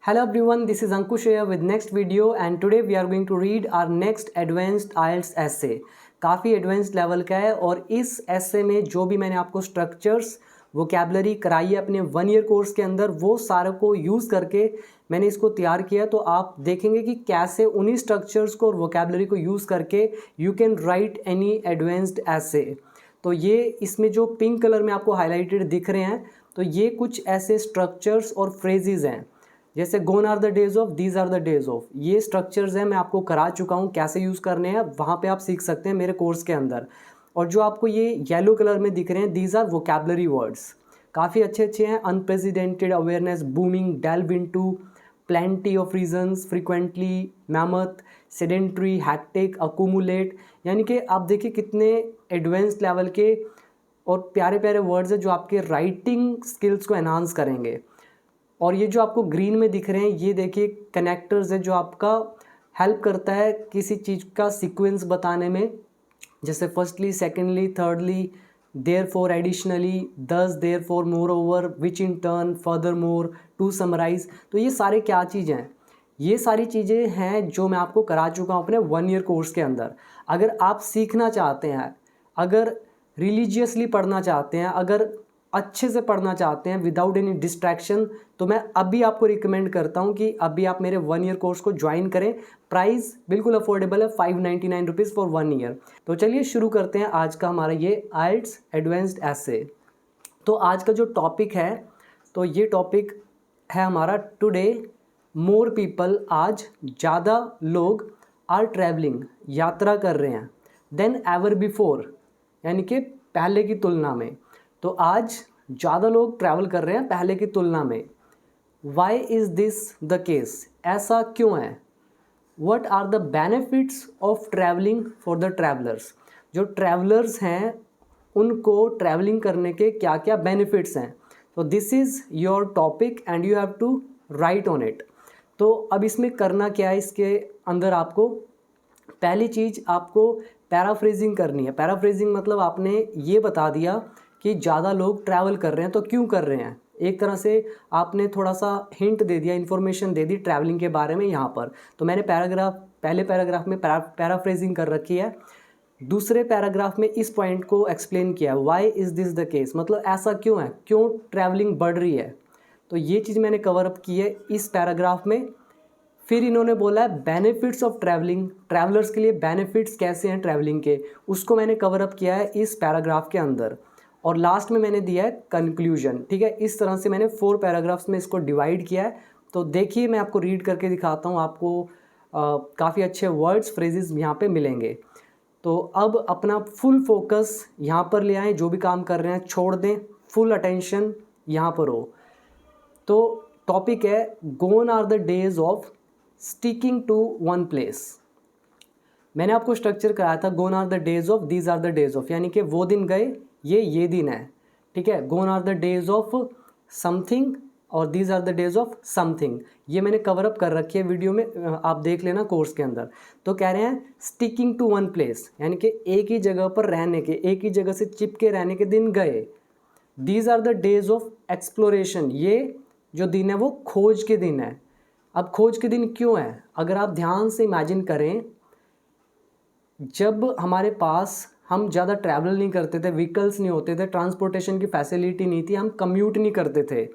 Hello everyone, this is Ankush here with next video and today we are going to read our next advanced IELTS essay. काफ़ी advanced level का है और इस essay में जो भी मैंने आपको स्ट्रक्चर्स वोकैबलरी कराई है अपने 1 ईयर कोर्स के अंदर वो सारे को यूज़ करके मैंने इसको तैयार किया। तो आप देखेंगे कि कैसे उन्हीं स्ट्रक्चर्स को और वोकैबलरी को यूज़ करके you can write any advanced essay। तो ये इसमें जो पिंक कलर में आपको हाईलाइटेड दिख रहे हैं तो ये कुछ ऐसे स्ट्रक्चर्स और फ्रेजेस हैं, जैसे gone are the days of, these are the days of. ये स्ट्रक्चर्स हैं, मैं आपको करा चुका हूँ कैसे यूज़ करने हैं, वहाँ पे आप सीख सकते हैं मेरे कोर्स के अंदर। और जो आपको ये येलो कलर में दिख रहे हैं दीज आर वोकैबलरी वर्ड्स, काफ़ी अच्छे हैं। Unprecedented, awareness, booming, delve into, plenty of reasons, frequently, mammoth, sedentary, hectic, accumulate. यानी कि आप देखिए कितने एडवांस्ड लेवल के और प्यारे प्यारे वर्ड्स हैं जो आपके राइटिंग स्किल्स को एनहांस करेंगे। और ये जो आपको ग्रीन में दिख रहे हैं ये देखिए कनेक्टर्स है जो आपका हेल्प करता है किसी चीज़ का सीक्वेंस बताने में, जैसे firstly, secondly, thirdly, therefore, additionally, thus, therefore, moreover, which in turn, furthermore, to summarise. तो ये सारे क्या चीज़ हैं? ये सारी चीज़ें हैं जो मैं आपको करा चुका हूँ अपने 1 ईयर कोर्स के अंदर। अगर आप सीखना चाहते हैं, अगर रिलीजियसली पढ़ना चाहते हैं, अगर अच्छे से पढ़ना चाहते हैं विदाउट एनी डिस्ट्रैक्शन, तो मैं अभी आपको रिकमेंड करता हूं कि अभी आप मेरे 1 ईयर कोर्स को ज्वाइन करें। प्राइस बिल्कुल अफोर्डेबल है, 599 रुपीज़ फॉर 1 ईयर। तो चलिए शुरू करते हैं आज का हमारा ये IELTS एडवांस्ड essay। तो आज का जो टॉपिक है तो ये टॉपिक है हमारा टुडे मोर पीपल, आज ज़्यादा लोग आर ट्रैवलिंग, यात्रा कर रहे हैं, देन एवर बिफोर, यानी कि पहले की तुलना में। तो आज ज़्यादा लोग ट्रैवल कर रहे हैं पहले की तुलना में। Why is this the case? ऐसा क्यों है? What are the benefits of travelling for the travellers? जो ट्रैवलर्स हैं उनको ट्रैवलिंग करने के क्या क्या बेनिफिट्स हैं। तो this is your topic and you have to write on it. तो अब इसमें करना क्या है, इसके अंदर आपको पहली चीज़ आपको पैराफ्रेजिंग करनी है। पैराफ्रेजिंग मतलब आपने ये बता दिया कि ज़्यादा लोग ट्रैवल कर रहे हैं तो क्यों कर रहे हैं। एक तरह से आपने थोड़ा सा हिंट दे दिया, इन्फॉर्मेशन दे दी ट्रैवलिंग के बारे में यहाँ पर। तो मैंने पहले पैराग्राफ में पैराफ्रेजिंग कर रखी है, दूसरे पैराग्राफ में इस पॉइंट को एक्सप्लेन किया है। Why is this the case, मतलब ऐसा क्यों है, क्यों ट्रैवलिंग बढ़ रही है। तो ये चीज़ मैंने कवर अप की है इस पैराग्राफ में। फिर इन्होंने बोला है बेनिफिट्स ऑफ ट्रैवलिंग, ट्रैवलर्स के लिए बेनिफिट्स कैसे हैं ट्रैवलिंग के, उसको मैंने कवर अप किया है इस पैराग्राफ के अंदर। और लास्ट में मैंने दिया है कंक्लूजन। ठीक है, इस तरह से मैंने 4 पैराग्राफ्स में इसको डिवाइड किया है। तो देखिए मैं आपको रीड करके दिखाता हूँ, आपको काफ़ी अच्छे वर्ड्स, फ्रेजेस यहाँ पे मिलेंगे। तो अब अपना फुल फोकस यहाँ पर ले आएँ, जो भी काम कर रहे हैं छोड़ दें, फुल अटेंशन यहाँ पर हो। तो टॉपिक है gone are the days of sticking to one place. मैंने आपको स्ट्रक्चर कराया था gone are the days of, these are the days of, यानी कि वो दिन गए, ये दिन है। ठीक है, gone are the days of something और these are the days of something, ये मैंने कवर अप कर रखी है वीडियो में, आप देख लेना कोर्स के अंदर। तो कह रहे हैं स्टिकिंग टू वन प्लेस, यानी कि एक ही जगह पर रहने के, एक ही जगह से चिपके रहने के दिन गए। These are the days of exploration, ये जो दिन है वो खोज के दिन है। अब खोज के दिन क्यों है? अगर आप ध्यान से इमेजिन करें, जब हमारे पास हम ज़्यादा ट्रैवल नहीं करते थे, व्हीकल्स नहीं होते थे, ट्रांसपोर्टेशन की फैसिलिटी नहीं थी, हम कम्यूट नहीं करते थे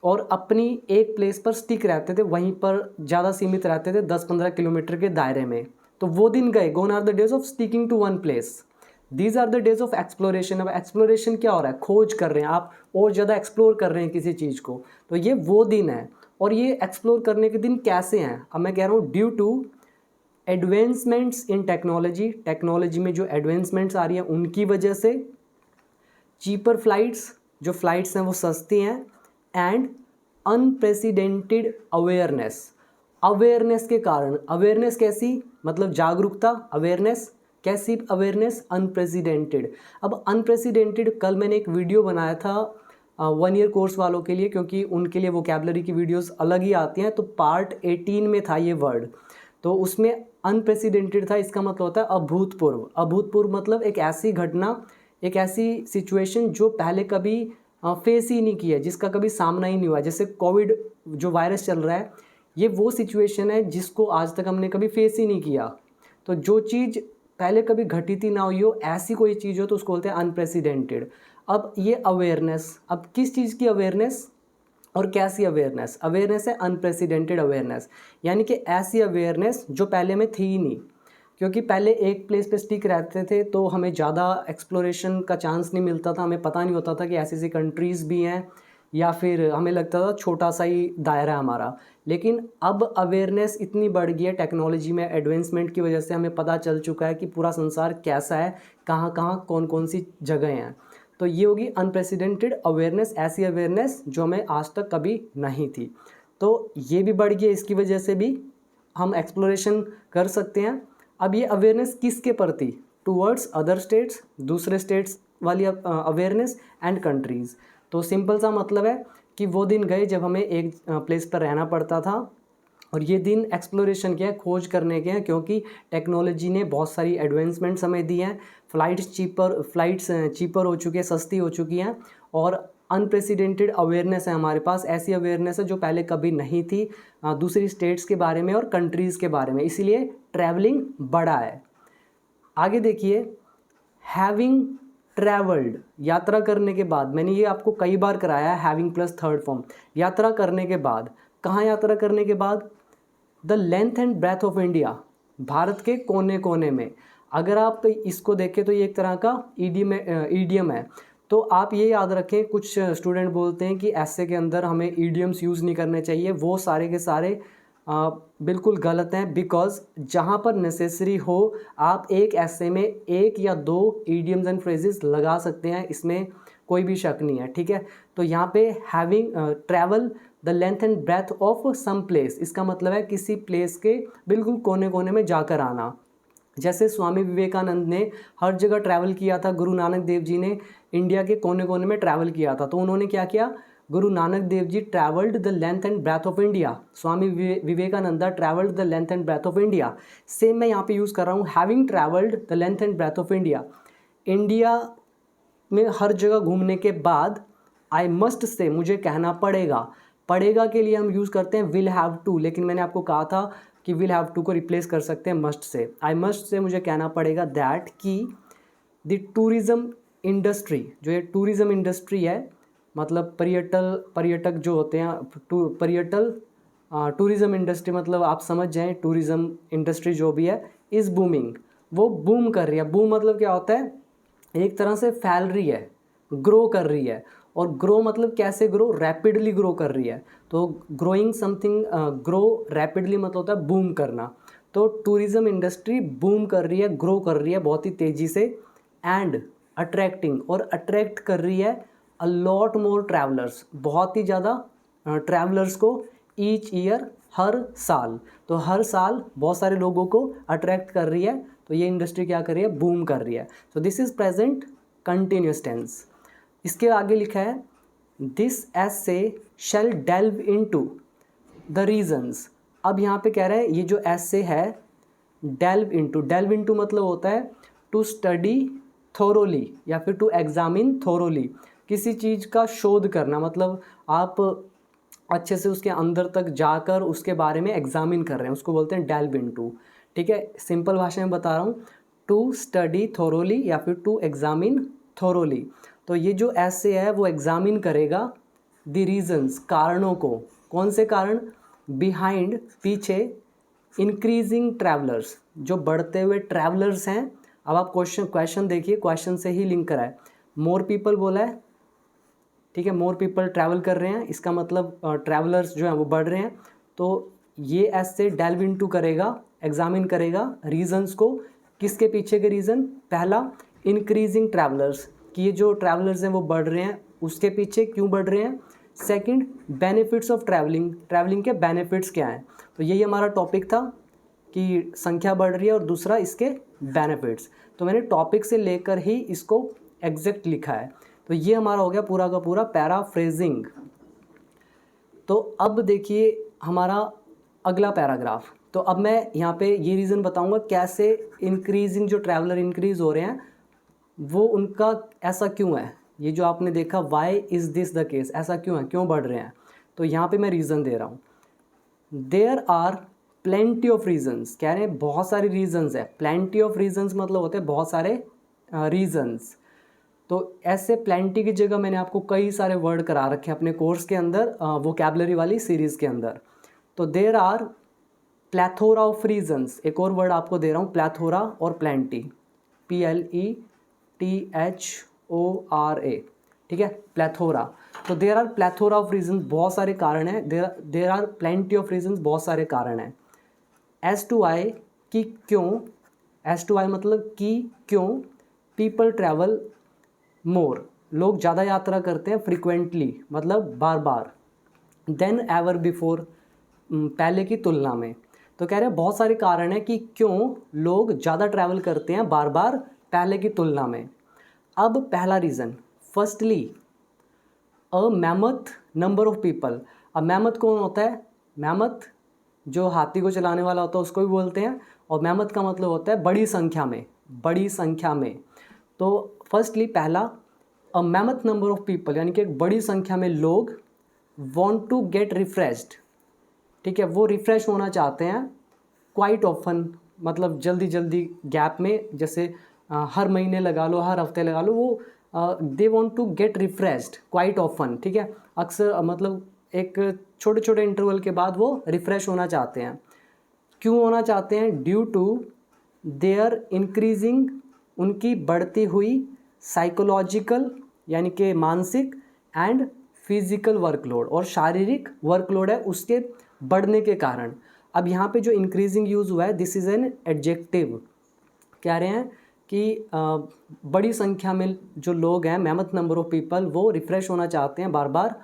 और अपनी एक प्लेस पर स्टिक रहते थे, वहीं पर ज़्यादा सीमित रहते थे 10-15 किलोमीटर के दायरे में। तो वो दिन गए, gone are the days of sticking to one place. These are the days of exploration. अब एक्सप्लोरेशन क्या हो रहा है? खोज कर रहे हैं आप और ज़्यादा एक्सप्लोर कर रहे हैं किसी चीज़ को, तो ये वो दिन है। और ये एक्सप्लोर करने के दिन कैसे हैं? अब मैं कह रहा हूँ due to advancements in technology, technology में जो एडवांसमेंट्स आ रही हैं उनकी वजह से, चीपर फ्लाइट्स, जो फ्लाइट्स हैं वो सस्ती हैं, एंड अनप्रेसिडेंटेड अवेयरनेस, अवेयरनेस के कारण। अवेयरनेस कैसी? मतलब जागरूकता, अवेयरनेस कैसी? Awareness unprecedented. अब अनप्रेसिडेंटेड, कल मैंने एक वीडियो बनाया था 1 ईयर कोर्स वालों के लिए, क्योंकि उनके लिए वोकैबलरी की वीडियोस अलग ही आती हैं। तो पार्ट 18 में था ये वर्ड, तो उसमें अनप्रेसिडेंटेड था, इसका मतलब होता है अभूतपूर्व। अभूतपूर्व मतलब एक ऐसी घटना, एक ऐसी सिचुएशन जो पहले कभी फेस ही नहीं किया, जिसका कभी सामना ही नहीं हुआ। जैसे कोविड जो वायरस चल रहा है, ये वो सिचुएशन है जिसको आज तक हमने कभी फेस ही नहीं किया। तो जो चीज़ पहले कभी घटित ही ना हुई हो, ऐसी कोई चीज़ हो, तो उसको बोलते हैं अनप्रेसिडेंटेड। अब ये अवेयरनेस, अब किस चीज़ की अवेयरनेस और कैसी अवेयरनेस? अवेयरनेस है अनप्रेसिडेंटेड अवेयरनेस, यानी कि ऐसी अवेयरनेस जो पहले में थी ही नहीं। क्योंकि पहले एक प्लेस पे स्टिक रहते थे तो हमें ज़्यादा एक्सप्लोरेशन का चांस नहीं मिलता था, हमें पता नहीं होता था कि ऐसी ऐसी कंट्रीज़ भी हैं, या फिर हमें लगता था छोटा सा ही दायरा है हमारा। लेकिन अब अवेयरनेस इतनी बढ़ गई है, टेक्नोलॉजी में एडवांसमेंट की वजह से हमें पता चल चुका है कि पूरा संसार कैसा है, कहाँ कहाँ कौन कौन सी जगह हैं। तो ये होगी अनप्रेसिडेंटेड अवेयरनेस, ऐसी अवेयरनेस जो हमें आज तक कभी नहीं थी। तो ये भी बढ़ गई है, इसकी वजह से भी हम एक्सप्लोरेशन कर सकते हैं। अब ये अवेयरनेस किसके प्रति? टूवर्ड्स अदर स्टेट्स, दूसरे स्टेट्स वाली अवेयरनेस एंड कंट्रीज़। तो सिंपल सा मतलब है कि वो दिन गए जब हमें एक प्लेस पर रहना पड़ता था, और ये दिन एक्सप्लोरेशन के हैं, खोज करने के हैं, क्योंकि टेक्नोलॉजी ने बहुत सारी एडवांसमेंट्स हमें दी हैं। फ्लाइट्स चीपर हो चुकी है, सस्ती हो चुकी हैं, और अनप्रेसिडेंटेड अवेयरनेस है हमारे पास। ऐसी अवेयरनेस है जो पहले कभी नहीं थी दूसरी स्टेट्स के बारे में और कंट्रीज़ के बारे में, इसीलिए ट्रैवलिंग बढ़ा है। आगे देखिए, हैविंग ट्रैवल्ड, यात्रा करने के बाद, मैंने ये आपको कई बार कराया है, हैविंग प्लस थर्ड फॉर्म, यात्रा करने के बाद। कहाँ यात्रा करने के बाद? The length and breadth of India, Bharat के कोने कोने में। अगर आप इसको देखें तो ये एक तरह का ईडियम है। तो आप ये याद रखें, कुछ स्टूडेंट बोलते हैं कि ऐसे के अंदर हमें ईडियम्स यूज़ नहीं करने चाहिए, वो सारे के सारे बिल्कुल गलत हैं। बिकॉज जहाँ पर नेसेसरी हो, आप एक ऐसे में एक या दो ईडियम्स एंड फ्रेजेस लगा सकते हैं, इसमें कोई भी शक नहीं है, ठीक है। तो यहाँ पे having travel the length and breadth of some place, इसका मतलब है किसी प्लेस के बिल्कुल कोने कोने में जाकर आना। जैसे स्वामी विवेकानंद ने हर जगह ट्रैवल किया था, गुरु नानक देव जी ने इंडिया के कोने कोने में ट्रैवल किया था। तो उन्होंने क्या किया? Guru Nanak Dev ji travelled the length and breadth of India, Swami Vivekananda travelled the length and breadth of India. Same मैं यहाँ पे यूज़ कर रहा हूँ, having travelled the length and breadth of India. India में हर जगह घूमने के बाद आई मस्ट से, मुझे कहना पड़ेगा। पड़ेगा के लिए हम यूज़ करते हैं विल हैव टू, लेकिन मैंने आपको कहा था कि विल हैव टू को रिप्लेस कर सकते हैं must say. I must say मुझे कहना पड़ेगा दैट कि द टूरिज़्म इंडस्ट्री, जो ये टूरिज़्म इंडस्ट्री है, मतलब पर्यटक जो होते हैं, टूरिज़्म इंडस्ट्री, मतलब आप समझ जाएं, टूरिज़्म इंडस्ट्री जो भी है इज़ बूमिंग, वो बूम कर रही है। बूम मतलब क्या होता है? एक तरह से फैल रही है, ग्रो कर रही है। और ग्रो मतलब कैसे ग्रो? रैपिडली ग्रो कर रही है। तो ग्रोइंग समथिंग, ग्रो रैपिडली मतलब होता है बूम करना। तो टूरिज़्म इंडस्ट्री बूम कर रही है, ग्रो कर रही है बहुत ही तेज़ी से, एंड अट्रैक्टिंग, और अट्रैक्ट कर रही है अ लॉट मोर ट्रैवलर्स, बहुत ही ज़्यादा ट्रैवलर्स को, ईच ईयर, हर साल। तो हर साल बहुत सारे लोगों को अट्रैक्ट कर रही है। तो ये इंडस्ट्री क्या कर रही है? बूम कर रही है। तो this is present continuous tense. इसके आगे लिखा है this essay shall delve into the reasons. अब यहाँ पे कह रहा है ये जो एसे है, डेल्व इनटू मतलब होता है टू स्टडी थोरोली या फिर टू एग्जामिन थोरोली, किसी चीज़ का शोध करना, मतलब आप अच्छे से उसके अंदर तक जाकर उसके बारे में एग्जामिन कर रहे हैं, उसको बोलते हैं डेल्व इनटू। ठीक है, सिंपल भाषा में बता रहा हूँ, टू स्टडी थोरोली या फिर टू एग्जामिन थोरोली। तो ये जो ऐसे है वो एग्जामिन करेगा द रीजन्स, कारणों को। कौन से कारण? बिहाइंड, पीछे, इंक्रीजिंग ट्रैवलर्स, जो बढ़ते हुए ट्रैवलर्स हैं। अब आप क्वेश्चन देखिए, क्वेश्चन से ही लिंक करा है। मोर पीपल बोला है, ठीक है, मोर पीपल ट्रैवल कर रहे हैं, इसका मतलब ट्रैवलर्स जो हैं वो बढ़ रहे हैं। तो ये ऐसे डेल्व इनटू करेगा, एग्जामिन करेगा रीजंस को। किसके पीछे के रीज़न? पहला, इंक्रीजिंग ट्रैवलर्स, कि ये जो ट्रैवलर्स हैं वो बढ़ रहे हैं, उसके पीछे क्यों बढ़ रहे हैं। सेकंड, बेनिफिट्स ऑफ ट्रैवलिंग के बेनिफिट्स क्या हैं। तो यही हमारा टॉपिक था कि संख्या बढ़ रही है, और दूसरा इसके बेनिफिट्स। तो मैंने टॉपिक से लेकर ही इसको एग्जैक्ट लिखा है। तो ये हमारा हो गया पूरा का पूरा पैराफ्रेजिंग। तो अब देखिए हमारा अगला पैराग्राफ। तो अब मैं यहाँ पे ये रीज़न बताऊँगा कैसे इंक्रीजिंग, जो ट्रैवलर इंक्रीज़ हो रहे हैं वो उनका ऐसा क्यों है, ये जो आपने देखा why is this the case, ऐसा क्यों है, क्यों बढ़ रहे हैं, तो यहाँ पे मैं रीज़न दे रहा हूँ। There are plenty of reasons, कह रहे हैं बहुत सारे रीजन्स है। प्लेंटी ऑफ रीजन्स मतलब होते हैं बहुत सारे रीजन्स। तो ऐसे प्लेंटी की जगह मैंने आपको कई सारे वर्ड करा रखे हैं अपने कोर्स के अंदर, वोकैबुलरी वाली सीरीज़ के अंदर। तो there are plethora of reasons, एक और वर्ड आपको दे रहा हूँ, प्लेथोरा और प्लेंटी, PLETHORA, ठीक है, प्लेथोरा। तो there are plethora of reasons, बहुत सारे कारण हैं। There are plenty of reasons, बहुत सारे कारण हैं। एज टू आई, कि क्यों, एज टू आई मतलब कि क्यों, पीपल ट्रैवल मोर, लोग ज़्यादा यात्रा करते हैं, फ्रिक्वेंटली मतलब बार बार, देन एवर बिफोर, पहले की तुलना में। तो कह रहे हैं बहुत सारे कारण हैं कि क्यों लोग ज़्यादा ट्रैवल करते हैं बार बार पहले की तुलना में। अब पहला reason, firstly a mammoth number of people. अब मैमथ कौन होता है, मैमथ जो हाथी को चलाने वाला होता है उसको भी बोलते हैं, और मैमथ का मतलब होता है बड़ी संख्या में, बड़ी संख्या में। तो फर्स्टली पहला, अ मैमथ नंबर ऑफ पीपल, यानी कि एक बड़ी संख्या में लोग वॉन्ट टू गेट रिफ्रेश्ड, ठीक है, वो रिफ़्रेश होना चाहते हैं क्वाइट ऑफन, मतलब जल्दी जल्दी गैप में, जैसे हर महीने लगा लो, हर हफ्ते लगा लो, वो they want to get refreshed quite often, ठीक है, अक्सर मतलब एक छोटे छोटे इंटरवल के बाद वो रिफ़्रेश होना चाहते हैं। क्यों होना चाहते हैं, ड्यू टू देयर इंक्रीजिंग, उनकी बढ़ती हुई साइकोलॉजिकल यानी कि मानसिक एंड फिजिकल वर्कलोड, और शारीरिक वर्कलोड है उसके बढ़ने के कारण। अब यहाँ पे जो इंक्रीजिंग यूज़ हुआ है, दिस इज़ एन एडजेक्टिव, कह रहे हैं कि बड़ी संख्या में जो लोग हैं, मैमथ नंबर ऑफ पीपल, वो रिफ़्रेश होना चाहते हैं बार बार,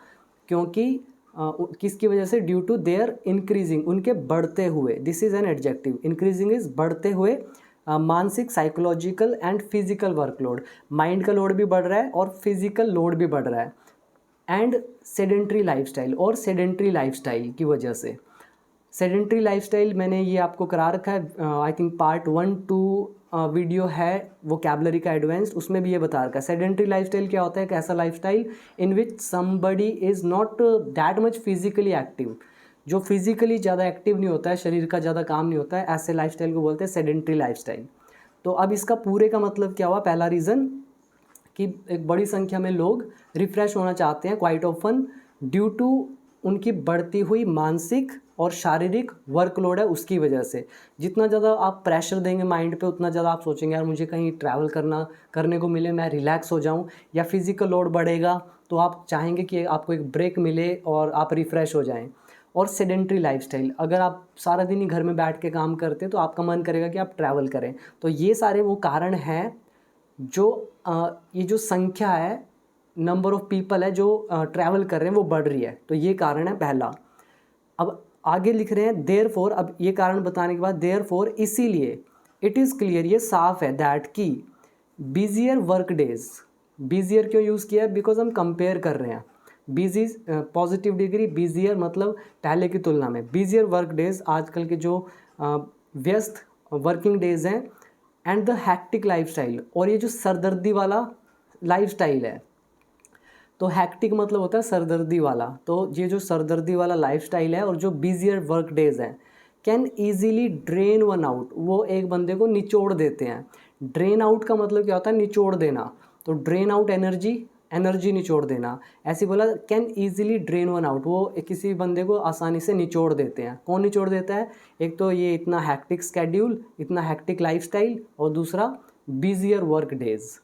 क्योंकि किसकी वजह से, ड्यू टू देयर इंक्रीजिंग, उनके बढ़ते हुए, this is an adjective, increasing is बढ़ते हुए, मानसिक, psychological and physical workload, mind का लोड भी बढ़ रहा है और फिजिकल लोड भी बढ़ रहा है, एंड सेडेंट्री लाइफस्टाइल, और सेडेंट्री लाइफस्टाइल की वजह से। सेडेंट्री लाइफस्टाइल मैंने ये आपको करा रखा है, आई थिंक पार्ट 1-2 वीडियो है वोकैबुलरी का एडवांस्ड, उसमें भी ये बता रखा है। सेडेंट्री लाइफस्टाइल क्या होता है, एक ऐसा lifestyle in which somebody is not that much physically active, जो फिजिकली ज़्यादा एक्टिव नहीं होता है, शरीर का ज़्यादा काम नहीं होता है, ऐसे लाइफस्टाइल को बोलते हैं सेडेंट्री लाइफस्टाइल। तो अब इसका पूरे का मतलब क्या हुआ, पहला रीज़न कि एक बड़ी संख्या में लोग रिफ़्रेश होना चाहते हैं क्वाइट ऑफन, ड्यू टू उनकी बढ़ती हुई मानसिक और शारीरिक वर्कलोड है उसकी वजह से। जितना ज़्यादा आप प्रेशर देंगे माइंड पे, उतना ज़्यादा आप सोचेंगे यार मुझे कहीं ट्रैवल करने को मिले, मैं रिलैक्स हो जाऊं, या फिज़िकल लोड बढ़ेगा तो आप चाहेंगे कि आपको एक ब्रेक मिले और आप रिफ़्रेश हो जाएं। और सेडेंट्री लाइफस्टाइल, अगर आप सारा दिन ही घर में बैठ के काम करते हैं तो आपका मन करेगा कि आप ट्रैवल करें। तो ये सारे वो कारण हैं जो ये जो संख्या है, नंबर ऑफ पीपल है जो ट्रैवल कर रहे हैं, वो बढ़ रही है। तो ये कारण है पहला। अब आगे लिख रहे हैं देयरफॉर, अब ये कारण बताने के बाद देयरफॉर, इसीलिए, इट इज़ क्लियर, ये साफ है, दैट की बिजियर वर्क डेज, बिजियर क्यों यूज़ किया है, बिकॉज हम कंपेयर कर रहे हैं, बिजी पॉजिटिव डिग्री, बिजियर मतलब पहले की तुलना में, बिजियर वर्क डेज, आजकल के जो व्यस्त वर्किंग डेज हैं, एंड द हैक्टिक लाइफस्टाइल, और ये जो सरदर्दी वाला लाइफस्टाइल है, तो हैक्टिक मतलब होता है सरदर्दी वाला, तो ये जो सरदर्दी वाला लाइफस्टाइल है और जो बिजियर वर्क डेज हैं, can easily drain one out, वो एक बंदे को निचोड़ देते हैं। ड्रेन आउट का मतलब क्या होता है, निचोड़ देना, तो ड्रेन आउट एनर्जी निचोड़ देना, ऐसे बोला, can easily drain one out, वो किसी बंदे को आसानी से निचोड़ देते हैं। कौन निचोड़ देता है, एक तो ये इतना हैक्टिक स्केड्यूल, इतना हैक्टिक लाइफस्टाइल, और दूसरा बिजियर वर्क डेज।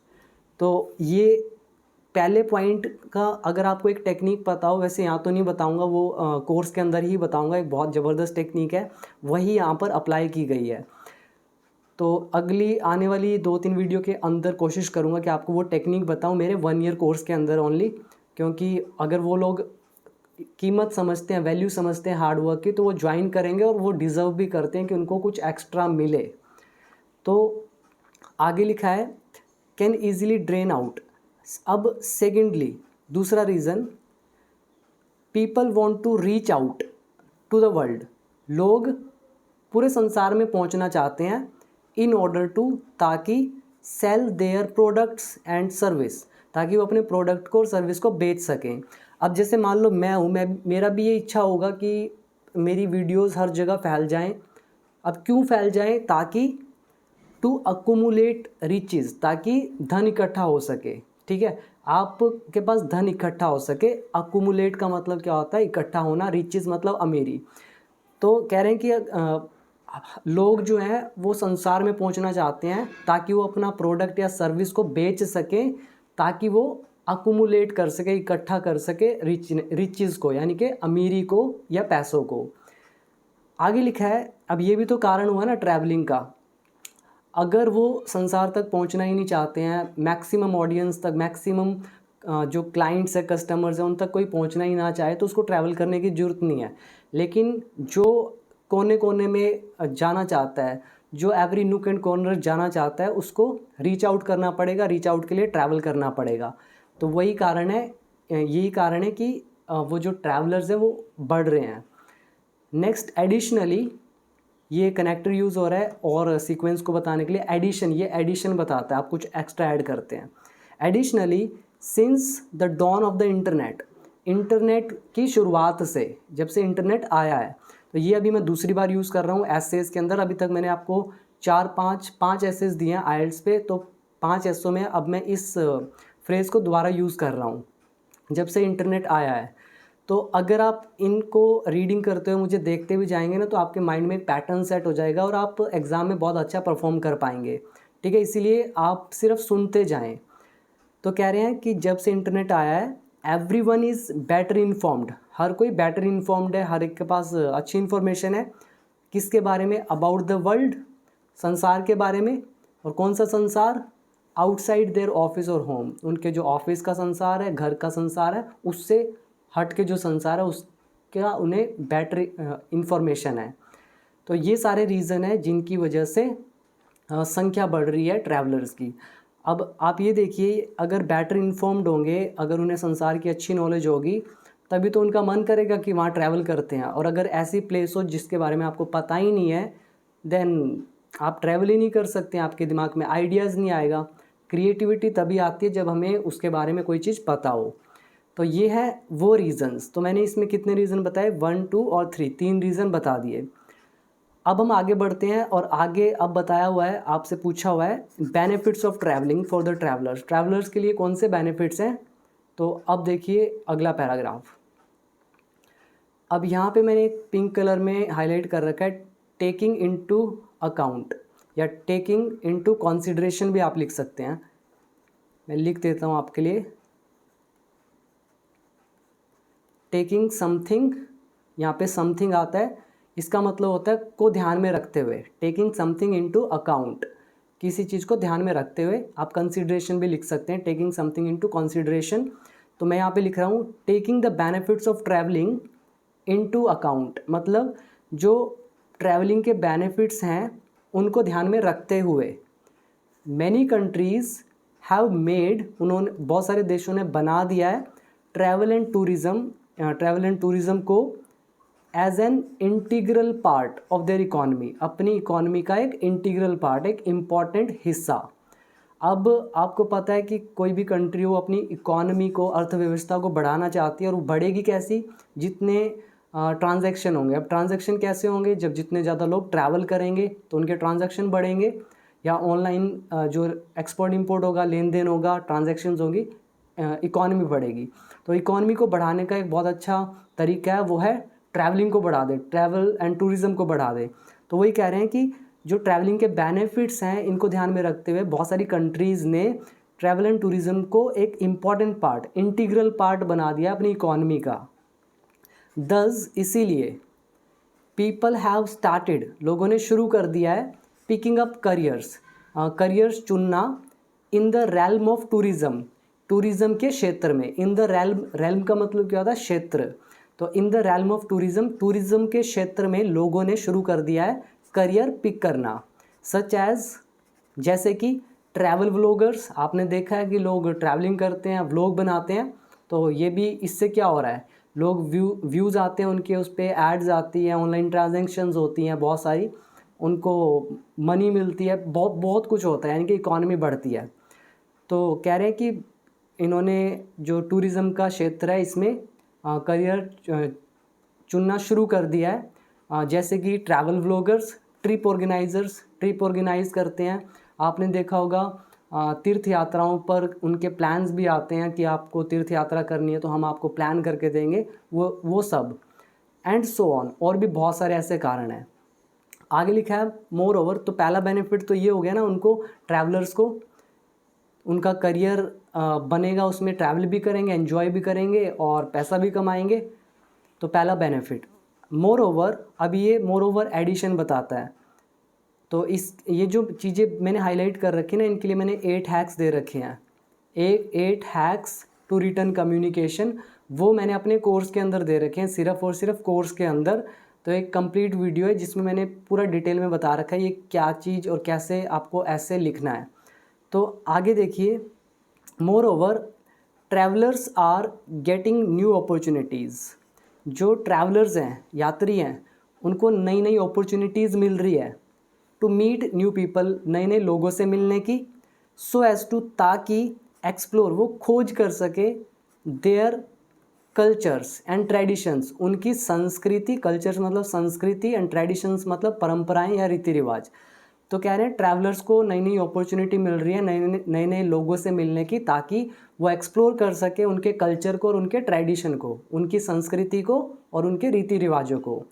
तो ये पहले पॉइंट का अगर आपको एक टेक्निक पता हो, वैसे यहाँ तो नहीं बताऊँगा, वो कोर्स के अंदर ही बताऊँगा, एक बहुत ज़बरदस्त टेक्निक है, वही यहाँ पर अप्लाई की गई है। तो अगली आने वाली 2-3 वीडियो के अंदर कोशिश करूँगा कि आपको वो टेक्निक बताऊँ मेरे 1 ईयर कोर्स के अंदर ओनली, क्योंकि अगर वो लोग कीमत समझते हैं, वैल्यू समझते हैं हार्ड वर्क की, तो वो ज्वाइन करेंगे और वो डिज़र्व भी करते हैं कि उनको कुछ एक्स्ट्रा मिले। तो आगे लिखा है कैन ईजिली ड्रेन आउट। अब सेकेंडली, दूसरा reason, people want to reach out to the world, लोग पूरे संसार में पहुंचना चाहते हैं, इन ऑर्डर टू, ताकि sell their products and service, ताकि वो अपने प्रोडक्ट को और सर्विस को बेच सकें। अब जैसे मान लो मैं हूँ, मेरा भी ये इच्छा होगा कि मेरी वीडियोस हर जगह फैल जाएं। अब क्यों फैल जाएं? ताकि टू अकुमुलेट रिचेस, ताकि धन इकट्ठा हो सके। ठीक है, आपके पास धन इकट्ठा हो सके। अकुमुलेट का मतलब क्या होता है? इकट्ठा होना। रिचेस मतलब अमीरी। तो कह रहे हैं कि लोग जो हैं वो संसार में पहुंचना चाहते हैं ताकि वो अपना प्रोडक्ट या सर्विस को बेच सकें, ताकि वो अकुमुलेट कर सके, इकट्ठा कर सके रिचेस को, यानी कि अमीरी को या पैसों को। आगे लिखा है, अब ये भी तो कारण हुआ ना ट्रैवलिंग का। अगर वो संसार तक पहुंचना ही नहीं चाहते हैं, मैक्सिमम ऑडियंस तक, मैक्सिमम जो क्लाइंट्स है, कस्टमर्स हैं, उन तक कोई पहुंचना ही ना चाहे तो उसको ट्रैवल करने की ज़रूरत नहीं है। लेकिन जो कोने कोने में जाना चाहता है, जो एवरी नूक एंड कॉर्नर जाना चाहता है, उसको रीच आउट करना पड़ेगा। रीच आउट के लिए ट्रैवल करना पड़ेगा। तो वही कारण है, यही कारण है कि वो जो ट्रैवलर्स हैं वो बढ़ रहे हैं। नेक्स्ट, एडिशनली, ये कनेक्टर यूज़ हो रहा है और सीक्वेंस को बताने के लिए एडिशन, ये एडिशन बताता है, आप कुछ एक्स्ट्रा ऐड करते हैं। Additionally, since the dawn of the internet, internet की शुरुआत से, जब से इंटरनेट आया है, तो ये अभी मैं दूसरी बार यूज़ कर रहा हूँ एसेस के अंदर। अभी तक मैंने आपको पाँच एसेस दिए हैं आइल्स पे, तो 5 एसों में अब मैं इस फ्रेज़ को दोबारा यूज़ कर रहा हूँ, जब से इंटरनेट आया है। तो अगर आप इनको रीडिंग करते हुए मुझे देखते हुए जाएंगे ना, तो आपके माइंड में एक पैटर्न सेट हो जाएगा और आप एग्ज़ाम में बहुत अच्छा परफॉर्म कर पाएंगे। ठीक है, इसीलिए आप सिर्फ सुनते जाएं। तो कह रहे हैं कि जब से इंटरनेट आया है, एवरीवन इज़ बेटर इन्फॉर्म्ड, हर कोई बेटर इन्फॉर्म्ड है, हर एक के पास अच्छी इन्फॉर्मेशन है। किसके बारे में? अबाउट द वर्ल्ड, संसार के बारे में। और कौन सा संसार? आउटसाइड देयर ऑफिस और होम, उनके जो ऑफिस का संसार है, घर का संसार है, उससे हट के जो संसार है उसका उन्हें बेटर इंफॉर्मेशन है। तो ये सारे रीज़न है जिनकी वजह से संख्या बढ़ रही है ट्रैवलर्स की। अब आप ये देखिए, अगर बेटर इन्फॉर्म्ड होंगे, अगर उन्हें संसार की अच्छी नॉलेज होगी, तभी तो उनका मन करेगा कि वहाँ ट्रैवल करते हैं। और अगर ऐसी प्लेस हो जिसके बारे में आपको पता ही नहीं है, देन आप ट्रैवल ही नहीं कर सकते, आपके दिमाग में आइडियाज़ नहीं आएगा। क्रिएटिविटी तभी आती है जब हमें उसके बारे में कोई चीज़ पता हो। तो ये है वो रीज़न्स। तो मैंने इसमें कितने रीज़न बताए? 1, 2 और 3, 3 रीज़न बता दिए। अब हम आगे बढ़ते हैं और आगे अब बताया हुआ है, आपसे पूछा हुआ है benefits of travelling for the travellers. Travellers के लिए कौन से बेनिफिट्स हैं? तो अब देखिए अगला पैराग्राफ। अब यहाँ पे मैंने एक पिंक कलर में हाईलाइट कर रखा है, टेकिंग इनटू अकाउंट या टेकिंग इनटू कंसीडरेशन भी आप लिख सकते हैं। मैं लिख देता हूँ आपके लिए, टेकिंग समथिंग, यहाँ पे समथिंग आता है, इसका मतलब होता है को ध्यान में रखते हुए। टेकिंग समथिंग इनटू अकाउंट, किसी चीज़ को ध्यान में रखते हुए। आप कंसीडरेशन भी लिख सकते हैं, टेकिंग समथिंग इनटू कंसीडरेशन। तो मैं यहाँ पे लिख रहा हूँ taking the benefits of travelling into account, मतलब जो ट्रैवलिंग के बेनिफिट्स हैं उनको ध्यान में रखते हुए। मैनी कंट्रीज़ हैव मेड, उन्होंने, बहुत सारे देशों ने बना दिया है ट्रैवल एंड टूरिज़म को as an integral part of their economy, अपनी इकॉनमी का एक इंटीग्रल पार्ट, एक इम्पॉर्टेंट हिस्सा। अब आपको पता है कि कोई भी कंट्री हो अपनी इकॉनमी को, अर्थव्यवस्था को बढ़ाना चाहती है, और वो बढ़ेगी कैसी? जितने ट्रांजैक्शन होंगे। अब ट्रांजैक्शन कैसे होंगे? जब जितने ज़्यादा लोग ट्रैवल करेंगे तो उनके ट्रांजैक्शन बढ़ेंगे, या ऑनलाइन जो एक्सपोर्ट इंपोर्ट होगा, लेन देन होगा, ट्रांजैक्शंस होंगी, इकॉनमी बढ़ेगी। तो इकॉनमी को बढ़ाने का एक बहुत अच्छा तरीका है, वो है ट्रैवलिंग को बढ़ा दे, ट्रैवल एंड टूरिज़्म को बढ़ा दे। तो वही कह रहे हैं कि जो ट्रैवलिंग के बेनिफिट्स हैं, इनको ध्यान में रखते हुए बहुत सारी कंट्रीज़ ने ट्रैवल एंड टूरिज़्म को एक इम्पॉर्टेंट पार्ट, इंटीग्रल पार्ट बना दिया अपनी इकॉनमी का। दस, इसीलिए पीपल हैव स्टार्टेड, लोगों ने शुरू कर दिया है, पिकिंग अप करियर्स, करियर्स चुनना, in the realm of tourism, tourism के क्षेत्र में। इन द रेल्म का मतलब क्या होता है? क्षेत्र। तो in the realm of tourism, tourism के क्षेत्र में लोगों ने शुरू कर दिया है करियर पिक करना। सच एज, जैसे कि ट्रैवल व्लॉगर्स, आपने देखा है कि लोग ट्रैवलिंग करते हैं, व्लॉग बनाते हैं। तो ये भी, इससे क्या हो रहा है? लोग व्यूज़ आते हैं उनके, उस पर एड्स आती हैं, ऑनलाइन ट्रांजैक्शंस होती हैं बहुत सारी, उनको मनी मिलती है, बहुत बहुत कुछ होता है, यानी कि इकॉनमी बढ़ती है। तो कह रहे हैं कि इन्होंने जो टूरिज़्म का क्षेत्र है इसमें करियर चुनना शुरू कर दिया है। जैसे कि travel vloggers, trip organisers, trip organise करते हैं। आपने देखा होगा तीर्थ यात्राओं पर उनके प्लान्स भी आते हैं कि आपको तीर्थ यात्रा करनी है तो हम आपको प्लान करके देंगे, वो सब एंड सो ऑन। और भी बहुत सारे ऐसे कारण हैं। आगे लिखा है मोर ओवर, तो पहला बेनिफिट तो ये हो गया ना, उनको ट्रैवलर्स को उनका करियर बनेगा, उसमें ट्रैवल भी करेंगे, एंजॉय भी करेंगे और पैसा भी कमाएंगे। तो पहला बेनिफिट। मोर ओवर, अब ये मोर ओवर एडिशन बताता है। तो ये जो चीज़ें मैंने हाईलाइट कर रखी ना, इनके लिए मैंने 8 हैक्स दे रखे हैं। 8 हैक्स टू रिटर्न कम्युनिकेशन, वो मैंने अपने कोर्स के अंदर दे रखे हैं, सिर्फ और सिर्फ कोर्स के अंदर। तो एक कंप्लीट वीडियो है जिसमें मैंने पूरा डिटेल में बता रखा है ये क्या चीज़ और कैसे आपको ऐसे लिखना है। तो आगे देखिए, moreover travellers are getting new opportunities. जो ट्रैवलर्स हैं, यात्री हैं, उनको नई नई अपॉर्चुनिटीज़ मिल रही है टू मीट न्यू पीपल, नए नए लोगों से मिलने की, सो एज़ टू, ताकि एक्सप्लोर, वो खोज कर सके देयर कल्चर्स एंड ट्रेडिशंस, उनकी संस्कृति, कल्चर्स मतलब संस्कृति एंड ट्रेडिशंस मतलब परंपराएं या रीति रिवाज। तो कह रहे हैं ट्रैवलर्स को नई नई अपॉर्चुनिटी मिल रही है नए नए लोगों से मिलने की, ताकि वो एक्सप्लोर कर सके उनके कल्चर को और उनके ट्रेडिशन को, उनकी संस्कृति को और उनके रीति रिवाजों को।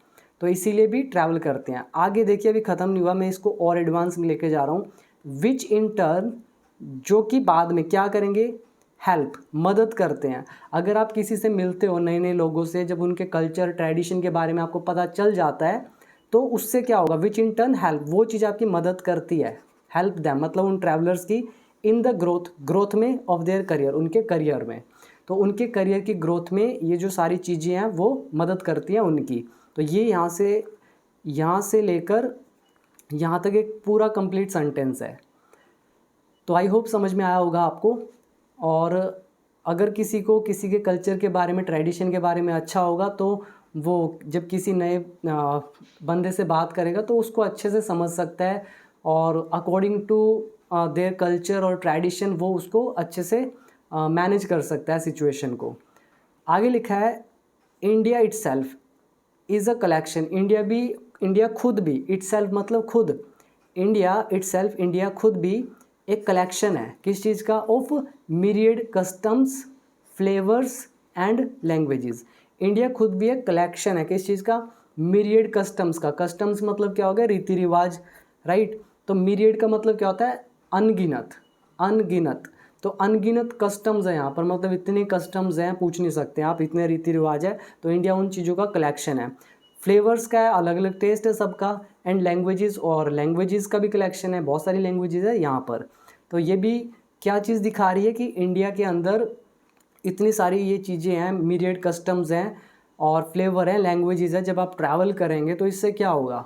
तो इसीलिए भी ट्रैवल करते हैं। आगे देखिए, अभी ख़त्म नहीं हुआ, मैं इसको और एडवांस में लेके जा रहा हूँ। विच इन टर्न, जो कि बाद में क्या करेंगे, हेल्प, मदद करते हैं। अगर आप किसी से मिलते हो नए नए लोगों से, जब उनके कल्चर ट्रेडिशन के बारे में आपको पता चल जाता है तो उससे क्या होगा, विच इन टर्न हेल्प, वो चीज़ आपकी मदद करती है। हेल्प दैम मतलब उन ट्रैवलर्स की इन द ग्रोथ में ऑफ देयर करियर, उनके करियर में। तो उनके करियर की ग्रोथ में ये जो सारी चीज़ें हैं वो मदद करती हैं उनकी। तो ये यहाँ से लेकर यहाँ तक एक पूरा कंप्लीट सेंटेंस है। तो आई होप समझ में आया होगा आपको। और अगर किसी को किसी के कल्चर के बारे में, ट्रेडिशन के बारे में अच्छा होगा तो वो जब किसी नए बंदे से बात करेगा तो उसको अच्छे से समझ सकता है और अकॉर्डिंग टू देयर कल्चर और ट्रेडिशन वो उसको अच्छे से मैनेज कर सकता है सिचुएशन को। आगे लिखा है India itself is a collection, India खुद भी, इटसेल्फ मतलब खुद, इंडिया इटसेल्फ, इंडिया खुद भी एक कलेक्शन है, किस चीज़ का, of myriad customs, flavours and languages. India खुद भी एक कलेक्शन है, किस चीज़ का, मिरियड कस्टम्स का। कस्टम्स मतलब क्या हो गया, रीति रिवाज, राइट। तो मिरियड का मतलब क्या होता है, अनगिनत, अनगिनत। तो अनगिनत कस्टम्स है यहाँ पर, मतलब इतने कस्टम्स हैं, पूछ नहीं सकते आप, इतने रीति रिवाज है। तो इंडिया उन चीज़ों का कलेक्शन है। फ्लेवर्स का है, अलग अलग टेस्ट है सबका, एंड लैंग्वेजेस, और लैंग्वेजेस का भी कलेक्शन है, बहुत सारी लैंग्वेजेस है यहाँ पर। तो ये भी क्या चीज़ दिखा रही है कि इंडिया के अंदर इतनी सारी ये चीज़ें हैं, मिरियड कस्टम्स हैं और फ्लेवर है, लैंग्वेजेस है। जब आप ट्रैवल करेंगे तो इससे क्या होगा,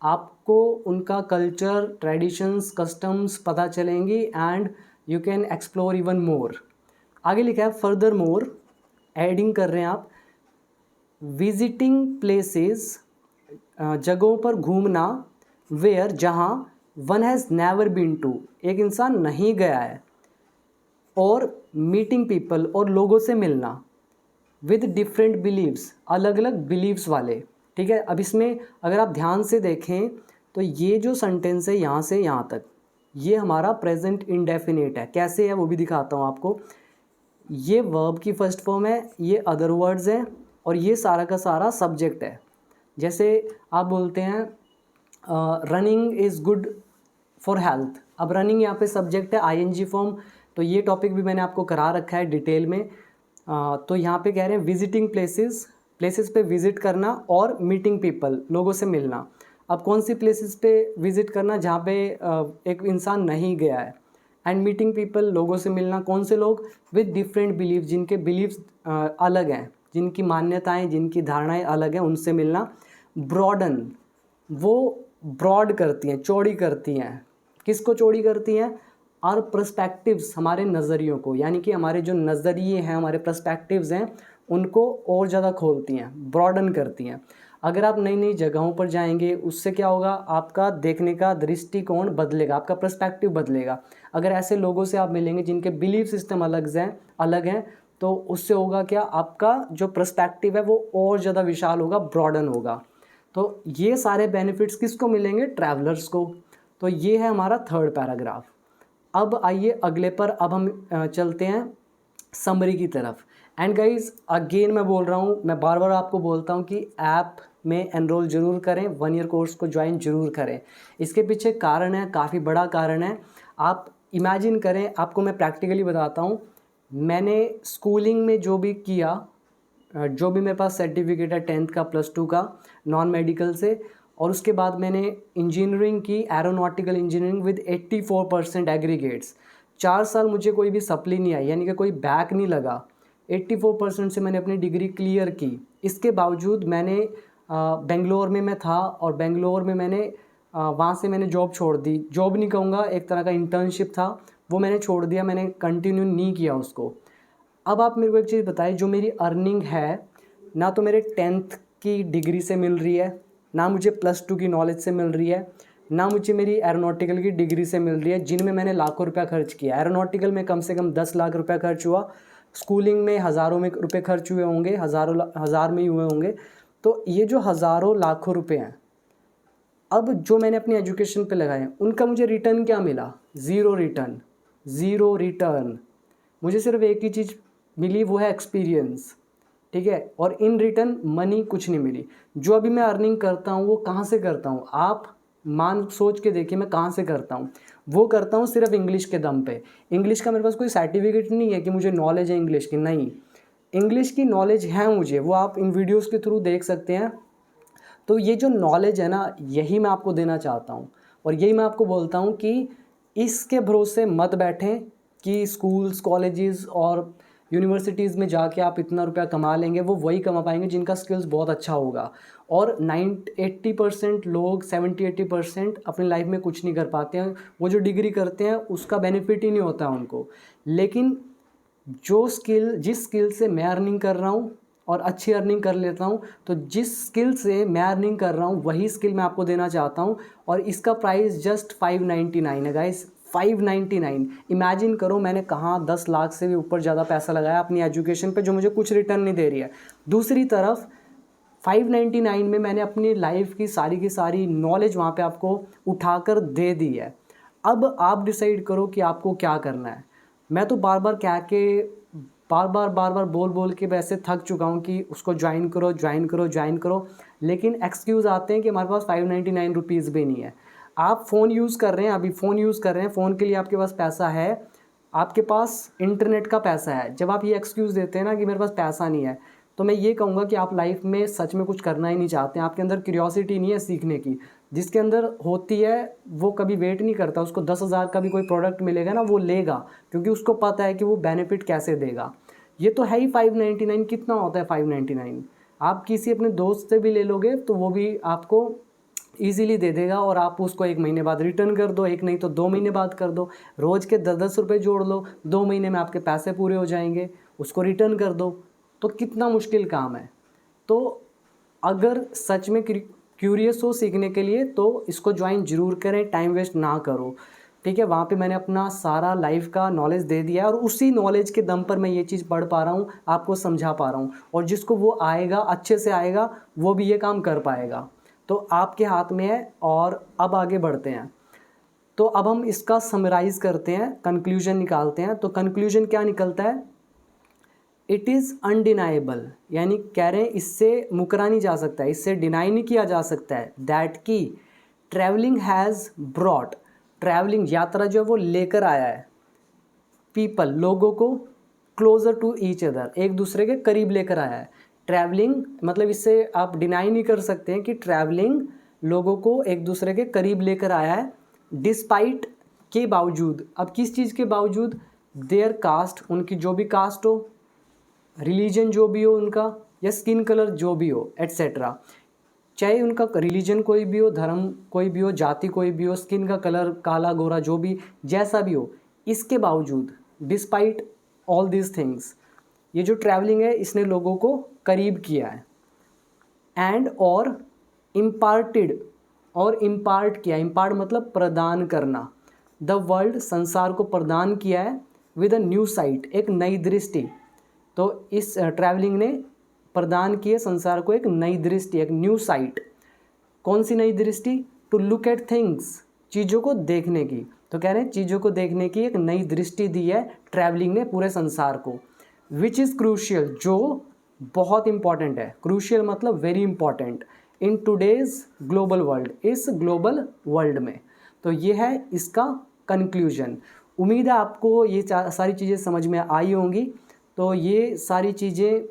आपको उनका कल्चर, ट्रेडिशंस, कस्टम्स पता चलेंगी and you can explore even more. आगे लिखा है फर्दर मोर, एडिंग कर रहे हैं आप, विजिटिंग प्लेसेस, जगहों पर घूमना, वेयर, जहाँ, one has never been to, एक इंसान नहीं गया है, और मीटिंग पीपल, और लोगों से मिलना, विद डिफरेंट बिलीव्स, अलग अलग बिलीव्स वाले। ठीक है, अब इसमें अगर आप ध्यान से देखें तो ये जो सेंटेंस है यहाँ से यहाँ तक, ये हमारा प्रेजेंट इंडेफिनिट है। कैसे है वो भी दिखाता हूँ आपको। ये वर्ब की फर्स्ट फॉर्म है, ये अदर वर्ड्स हैं, और ये सारा का सारा सब्जेक्ट है। जैसे आप बोलते हैं running is good for health, अब रनिंग यहाँ पे सब्जेक्ट है, आईएनजी फॉर्म। तो ये टॉपिक भी मैंने आपको करा रखा है डिटेल में। तो यहाँ पे कह रहे हैं विजिटिंग प्लेसेस पे विज़िट करना, और मीटिंग पीपल, लोगों से मिलना। अब कौन सी प्लेसेस पे विज़िट करना, जहाँ पे एक इंसान नहीं गया है, एंड मीटिंग पीपल, लोगों से मिलना, कौन से लोग, विद डिफरेंट बिलीव, जिनके बिलीव्स अलग हैं, जिनकी मान्यताएं, जिनकी धारणाएं अलग हैं, उनसे मिलना। ब्रॉडन, वो ब्रॉड करती हैं, चौड़ी करती हैं। किसको चौड़ी करती हैं, आर पर्सपेक्टिव्स, हमारे नज़रियों को, यानी कि हमारे जो नज़रिए हैं, हमारे पर्सपेक्टिव्स हैं, उनको और ज़्यादा खोलती हैं, ब्रॉडन करती हैं। अगर आप नई नई जगहों पर जाएंगे उससे क्या होगा, आपका देखने का दृष्टिकोण बदलेगा, आपका पर्सपेक्टिव बदलेगा। अगर ऐसे लोगों से आप मिलेंगे जिनके बिलीफ सिस्टम अलग हैं तो उससे होगा क्या, आपका जो पर्सपेक्टिव है वो और ज़्यादा विशाल होगा, ब्रॉडन होगा। तो ये सारे बेनिफिट्स किसको मिलेंगे, ट्रैवलर्स को। तो ये है हमारा थर्ड पैराग्राफ। अब आइए अगले पर, अब हम चलते हैं समरी की तरफ। एंड गाइज अगेन मैं बोल रहा हूँ, मैं बार बार आपको बोलता हूँ कि ऐप में एनरोल ज़रूर करें, 1 ईयर कोर्स को ज्वाइन ज़रूर करें। इसके पीछे कारण है, काफ़ी बड़ा कारण है। आप इमेजिन करें, आपको मैं प्रैक्टिकली बताता हूँ। मैंने स्कूलिंग में जो भी किया, जो भी मेरे पास सर्टिफिकेट है 10th का +2 का नॉन मेडिकल से, और उसके बाद मैंने इंजीनियरिंग की, एरोनॉटिकल इंजीनियरिंग विद 84% एग्रीगेट्स। 4 साल मुझे कोई भी सप्ली नहीं आई, यानी कि कोई बैक नहीं लगा। 84% से मैंने अपनी डिग्री क्लियर की। इसके बावजूद मैंने बेंगलोर में मैं था, और बेंगलोर में मैंने वहाँ से मैंने जॉब छोड़ दी। जॉब नहीं कहूँगा, एक तरह का इंटर्नशिप था, वो मैंने छोड़ दिया, मैंने कंटिन्यू नहीं किया उसको। अब आप मेरे को एक चीज़ बताइए, जो मेरी अर्निंग है ना तो मेरे 10th की डिग्री से मिल रही है, ना मुझे +2 की नॉलेज से मिल रही है, ना मुझे मेरी एरोनॉटिकल की डिग्री से मिल रही है, जिनमें मैंने लाखों रुपया खर्च किया। एरोनॉटिकल में कम से कम 10 लाख रुपया खर्च हुआ, स्कूलिंग में हज़ारों में रुपए खर्च हुए होंगे, हज़ार में ही हुए होंगे। तो ये जो हज़ारों लाखों रुपए हैं, अब जो मैंने अपनी एजुकेशन पे लगाए हैं, उनका मुझे रिटर्न क्या मिला, ज़ीरो रिटर्न, ज़ीरो रिटर्न। मुझे सिर्फ एक ही चीज़ मिली, वो है एक्सपीरियंस, ठीक है। और इन रिटर्न मनी कुछ नहीं मिली। जो अभी मैं अर्निंग करता हूँ वो कहाँ से करता हूँ, आप सोच के देखिए मैं कहाँ से करता हूँ। वो करता हूँ सिर्फ इंग्लिश के दम पे। इंग्लिश का मेरे पास कोई सर्टिफिकेट नहीं है कि मुझे नॉलेज है इंग्लिश की, नहीं, इंग्लिश की नॉलेज है मुझे, वो आप इन वीडियोज़ के थ्रू देख सकते हैं। तो ये जो नॉलेज है ना, यही मैं आपको देना चाहता हूँ, और यही मैं आपको बोलता हूँ कि इसके भरोसे मत बैठें कि स्कूल्स, कॉलेजेस और यूनिवर्सिटीज़ में जाके आप इतना रुपया कमा लेंगे। वो वही कमा पाएंगे जिनका स्किल्स बहुत अच्छा होगा। और 80% लोग, 70-80% अपनी लाइफ में कुछ नहीं कर पाते हैं। वो जो डिग्री करते हैं उसका बेनिफिट ही नहीं होता है उनको। लेकिन जिस स्किल से मैं अर्निंग कर रहा हूँ और अच्छी अर्निंग कर लेता हूँ, तो जिस स्किल से मैं अर्निंग कर रहा हूँ वही स्किल मैं आपको देना चाहता हूँ। और इसका प्राइस जस्ट 599 है गाइस, 599। इमेजिन करो, मैंने कहाँ 10 लाख से भी ऊपर ज़्यादा पैसा लगाया अपनी एजुकेशन पे, जो मुझे कुछ रिटर्न नहीं दे रही है। दूसरी तरफ 599 में मैंने अपनी लाइफ की सारी नॉलेज वहाँ पे आपको उठाकर दे दी है। अब आप डिसाइड करो कि आपको क्या करना है। मैं तो बार बार बोल बोल के वैसे थक चुका हूँ कि उसको ज्वाइन करो ज्वाइन करो ज्वाइन करो, लेकिन एक्सक्यूज़ आते हैं कि हमारे पास 599 रुपीज़ भी नहीं है। आप फ़ोन यूज़ कर रहे हैं, अभी फ़ोन यूज़ कर रहे हैं, फ़ोन के लिए आपके पास पैसा है, आपके पास इंटरनेट का पैसा है। जब आप ये एक्सक्यूज़ देते हैं ना कि मेरे पास पैसा नहीं है, तो मैं ये कहूँगा कि आप लाइफ में सच में कुछ करना ही नहीं चाहते हैं। आपके अंदर क्यूरियोसिटी नहीं है सीखने की। जिसके अंदर होती है वो कभी वेट नहीं करता, उसको 10,000 का भी कोई प्रोडक्ट मिलेगा ना वो लेगा, क्योंकि उसको पता है कि वो बेनिफिट कैसे देगा। ये तो है ही 599। कितना होता है 599? आप किसी अपने दोस्त से भी ले लोगे तो वो भी आपको ईज़िली दे देगा, और आप उसको 1 महीने बाद रिटर्न कर दो, एक नहीं तो 2 महीने बाद कर दो। रोज़ के 10-10 रुपये जोड़ लो, 2 महीने में आपके पैसे पूरे हो जाएंगे, उसको रिटर्न कर दो। तो कितना मुश्किल काम है। तो अगर सच में क्यूरियस हो सीखने के लिए तो इसको ज्वाइन ज़रूर करें, टाइम वेस्ट ना करो, ठीक है। वहाँ पे मैंने अपना सारा लाइफ का नॉलेज दे दिया है, और उसी नॉलेज के दम पर मैं ये चीज़ पढ़ पा रहा हूँ, आपको समझा पा रहा हूँ, और जिसको वो आएगा, अच्छे से आएगा, वो भी ये काम कर पाएगा। तो आपके हाथ में है। और अब आगे बढ़ते हैं। तो अब हम इसका समराइज़ करते हैं, कंक्लूजन निकालते हैं। तो कंक्लूजन क्या निकलता है, इट इज़ अनडिनाइबल, यानी कह रहे हैं इससे मुकरा नहीं जा सकता है, इससे डिनाई नहीं किया जा सकता है, दैट की ट्रैवलिंग हैज़ ब्रॉट, ट्रैवलिंग यात्रा जो है वो लेकर आया है, पीपल लोगों को, क्लोज़र टू ईच अदर, एक दूसरे के करीब लेकर आया है। ट्रैवलिंग मतलब इससे आप डिनाई नहीं कर सकते हैं कि ट्रैवलिंग लोगों को एक दूसरे के करीब लेकर आया है, डिस्पाइट के बावजूद। अब किस चीज़ के बावजूद, देयर कास्ट, उनकी जो भी कास्ट हो, रिलीजन जो भी हो उनका, या स्किन कलर जो भी हो, एट्सेट्रा। चाहे उनका रिलीजन कोई भी हो, धर्म कोई भी हो, जाति कोई भी हो, स्किन का कलर काला गोरा जो भी जैसा भी हो, इसके बावजूद, डिस्पाइट ऑल दीज थिंग्स, ये जो ट्रैवलिंग है इसने लोगों को करीब किया है। एंड और इम्पार्टेड और इम्पार्ट किया, इम्पार्ट मतलब प्रदान करना, द वर्ल्ड संसार को प्रदान किया है विद अ न्यू साइट, एक नई दृष्टि। तो इस ट्रैवलिंग ने प्रदान किए संसार को एक नई दृष्टि, एक न्यू साइट। कौन सी नई दृष्टि? टू लुक एट थिंग्स, चीज़ों को देखने की। तो कह रहे हैं चीज़ों को देखने की एक नई दृष्टि दी है ट्रैवलिंग ने पूरे संसार को। विच इज़ क्रूशियल, जो बहुत इंपॉर्टेंट है। क्रूशियल मतलब very important in today's global world, इस ग्लोबल वर्ल्ड में। तो ये है इसका कंक्लूजन। उम्मीद है आपको ये सारी चीज़ें समझ में आई होंगी। तो ये सारी चीज़ें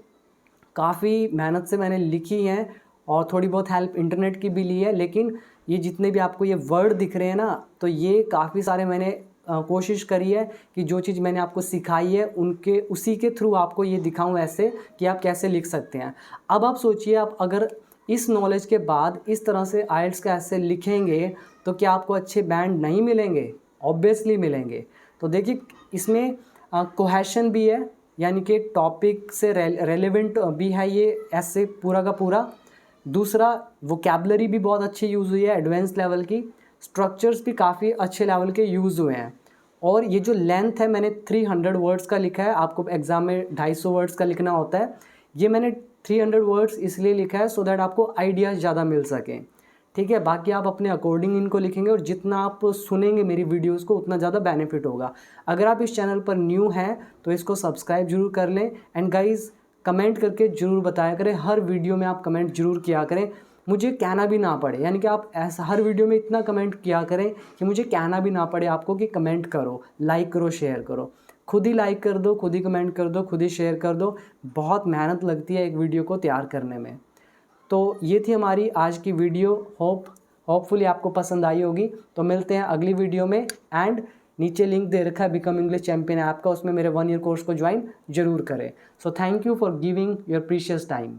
काफ़ी मेहनत से मैंने लिखी हैं और थोड़ी बहुत हेल्प इंटरनेट की भी ली है, लेकिन ये जितने भी आपको ये वर्ड दिख रहे हैं ना, तो ये काफ़ी सारे मैंने कोशिश करी है कि जो चीज़ मैंने आपको सिखाई है उनके उसी के थ्रू आपको ये दिखाऊं ऐसे कि आप कैसे लिख सकते हैं। अब आप सोचिए, आप अगर इस नॉलेज के बाद इस तरह से आइल्स का ऐसे लिखेंगे तो क्या आपको अच्छे बैंड नहीं मिलेंगे? ऑब्वियसली मिलेंगे। तो देखिए इसमें कोहेशन भी है, यानी कि टॉपिक से रेलेवेंट भी है ये ऐसे पूरा का पूरा। दूसरा, वोकैबलरी भी बहुत अच्छी यूज़ हुई है एडवांस लेवल की, स्ट्रक्चर्स भी काफ़ी अच्छे लेवल के यूज़ हुए हैं। और ये जो लेंथ है मैंने 300 वर्ड्स का लिखा है, आपको एग्ज़ाम में 250 वर्ड्स का लिखना होता है। ये मैंने 300 वर्ड्स इसलिए लिखा है सो दैट आपको आइडियाज़ ज़्यादा मिल सकें, ठीक है। बाकी आप अपने अकॉर्डिंग इनको लिखेंगे और जितना आप सुनेंगे मेरी वीडियोस को उतना ज़्यादा बेनिफिट होगा। अगर आप इस चैनल पर न्यू हैं तो इसको सब्सक्राइब जरूर कर लें। एंड गाइज़, कमेंट करके ज़रूर बताया करें, हर वीडियो में आप कमेंट जरूर किया करें, मुझे कहना भी ना पड़े। यानी कि आप ऐसा हर वीडियो में इतना कमेंट किया करें कि मुझे कहना भी ना पड़े आपको कि कमेंट करो, लाइक करो, शेयर करो। खुद ही लाइक कर दो, खुद ही कमेंट कर दो, खुद ही शेयर कर दो। बहुत मेहनत लगती है एक वीडियो को तैयार करने में। तो ये थी हमारी आज की वीडियो। होपफुली आपको पसंद आई होगी। तो मिलते हैं अगली वीडियो में। एंड नीचे लिंक दे रखा है बिकम इंग्लिश चैंपियन ऐप का, उसमें मेरे 1 ईयर कोर्स को ज्वाइन जरूर करें। So thank you for giving your precious time.